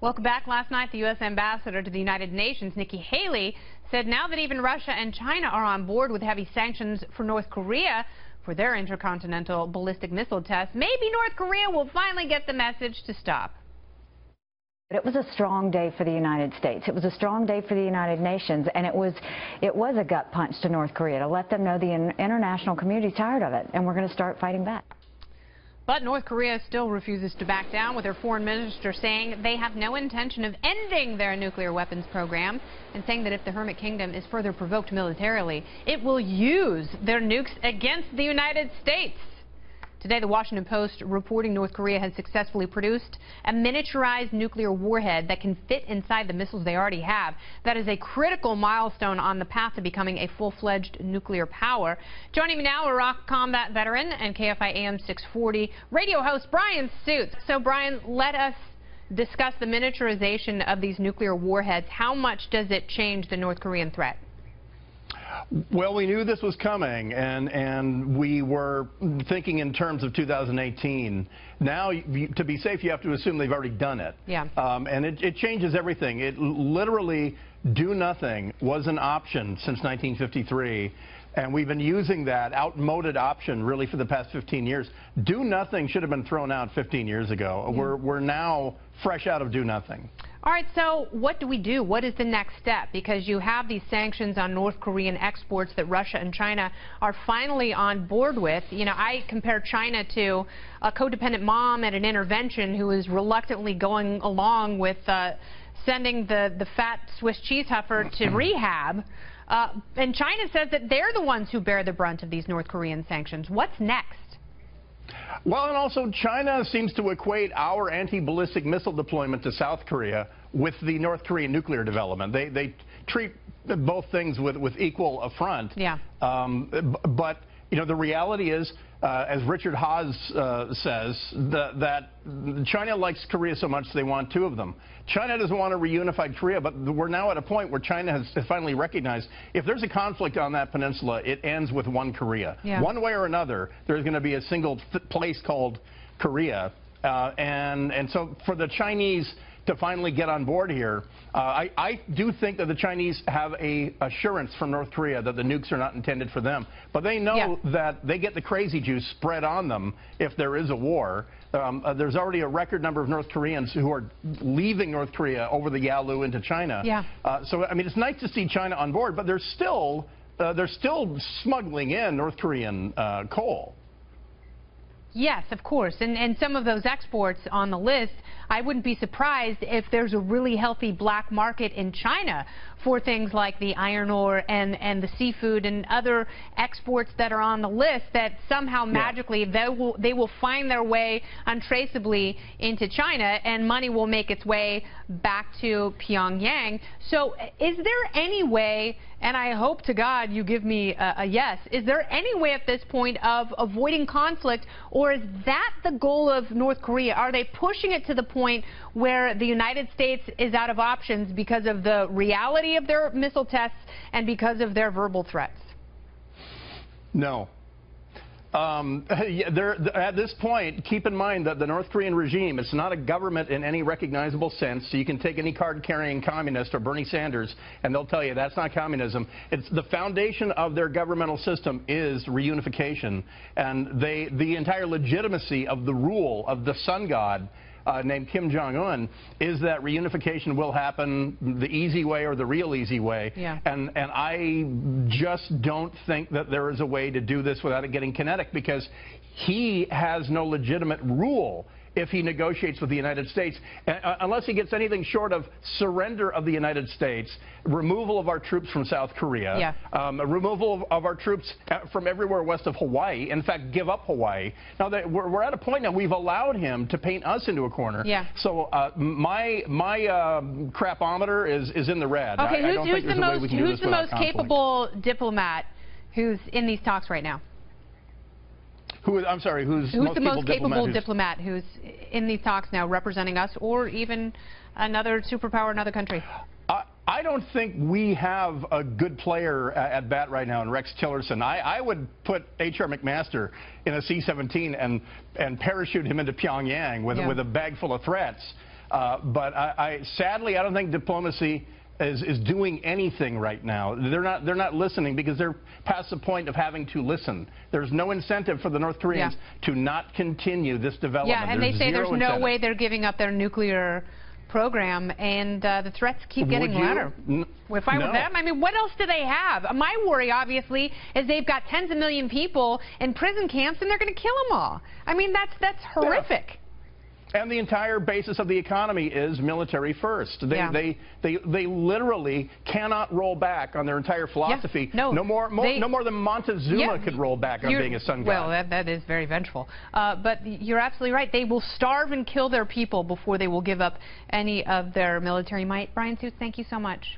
Welcome back. Last night, the U.S. ambassador to the United Nations, Nikki Haley, said now that even Russia and China are on board with heavy sanctions for North Korea for their intercontinental ballistic missile tests, maybe North Korea will finally get the message to stop. It was a strong day for the United States. It was a strong day for the United Nations, and it was a gut punch to North Korea to let them know the international community's tired of it, and we're going to start fighting back. But North Korea still refuses to back down, with their foreign minister saying they have no intention of ending their nuclear weapons program, and saying that if the Hermit Kingdom is further provoked militarily, it will use their nukes against the United States. Today, the Washington Post reporting North Korea has successfully produced a miniaturized nuclear warhead that can fit inside the missiles they already have. That is a critical milestone on the path to becoming a full-fledged nuclear power. Joining me now, Iraq combat veteran and KFI AM 640 radio host Bryan Suits. So, Bryan, let us discuss the miniaturization of these nuclear warheads. How much does it change the North Korean threat? Well, we knew this was coming, and we were thinking in terms of 2018. Now, to be safe, you have to assume they've already done it. Yeah. And it changes everything. It literally, do nothing was an option since 1953. And we've been using that outmoded option really for the past 15 years. Do nothing should have been thrown out 15 years ago. Yeah. We're now fresh out of do nothing. All right, so what do we do? What is the next step? Because you have these sanctions on North Korean exports that Russia and China are finally on board with. You know, I compare China to a codependent mom at an intervention who is reluctantly going along with sending the fat Swiss cheese heifer to rehab. And China says that they're the ones who bear the brunt of these North Korean sanctions. What's next? Well, and also China seems to equate our anti-ballistic missile deployment to South Korea with the North Korean nuclear development. They treat both things with equal affront. Yeah. But, you know, the reality is, as Richard Haas says, that China likes Korea so much they want two of them. China doesn't want a reunified Korea, but we're now at a point where China has finally recognized if there's a conflict on that peninsula, it ends with one Korea. Yeah. One way or another, there's going to be a single place called Korea. And so for the Chinese to finally get on board here, I do think that the Chinese have a assurance from North Korea that the nukes are not intended for them. But they know that they get the crazy juice spread on them if there is a war. There's already a record number of North Koreans who are leaving North Korea over the Yalu into China. Yeah. So, I mean, it's nice to see China on board, but they're still smuggling in North Korean coal. Yes, of course. And some of those exports on the list, I wouldn't be surprised if there's a really healthy black market in China for things like the iron ore and the seafood and other exports that are on the list that somehow magically they will find their way untraceably into China, and money will make its way back to Pyongyang. So is there any way, and I hope to God you give me a yes, is there any way at this point of avoiding conflict, or is that the goal of North Korea? Are they pushing it to the point where the United States is out of options because of the reality of their missile tests and because of their verbal threats? No. At this point, keep in mind that the North Korean regime, it's not a government in any recognizable sense. So you can take any card-carrying communist or Bernie Sanders, and they'll tell you that's not communism. It's the foundation of their governmental system is reunification, and the entire legitimacy of the rule of the sun god named Kim Jong-un is that reunification will happen the easy way or the real easy way. Yeah. And I just don't think that there is a way to do this without it getting kinetic, because he has no legitimate rule if he negotiates with the United States, unless he gets anything short of surrender of the United States, removal of our troops from South Korea, removal of our troops from everywhere west of Hawaii, in fact, give up Hawaii. Now, we're at a point now we've allowed him to paint us into a corner. Yeah. So my crapometer is in the red. Okay, who's the most capable diplomat who's in these talks right now? I'm sorry, who's the most capable diplomat who's in these talks now representing us or even another superpower, another country? I don't think we have a good player at bat right now in Rex Tillerson. I would put H.R. McMaster in a C-17 and parachute him into Pyongyang with a bag full of threats. But sadly, I don't think diplomacy is doing anything right now. They're not listening because they're past the point of having to listen. There's no incentive for the North Koreans to not continue this development. Yeah, and they say there's no way they're giving up their nuclear program, and the threats keep getting louder. If I were them, I mean, what else do they have? My worry, obviously, is they've got tens of million people in prison camps, and they're going to kill them all. I mean, that's horrific. Yeah. And the entire basis of the economy is military first. They literally cannot roll back on their entire philosophy. No more than Montezuma could roll back on being a sun god. Well, that is very vengeful. But you're absolutely right. They will starve and kill their people before they will give up any of their military might. Bryan Suits, thank you so much.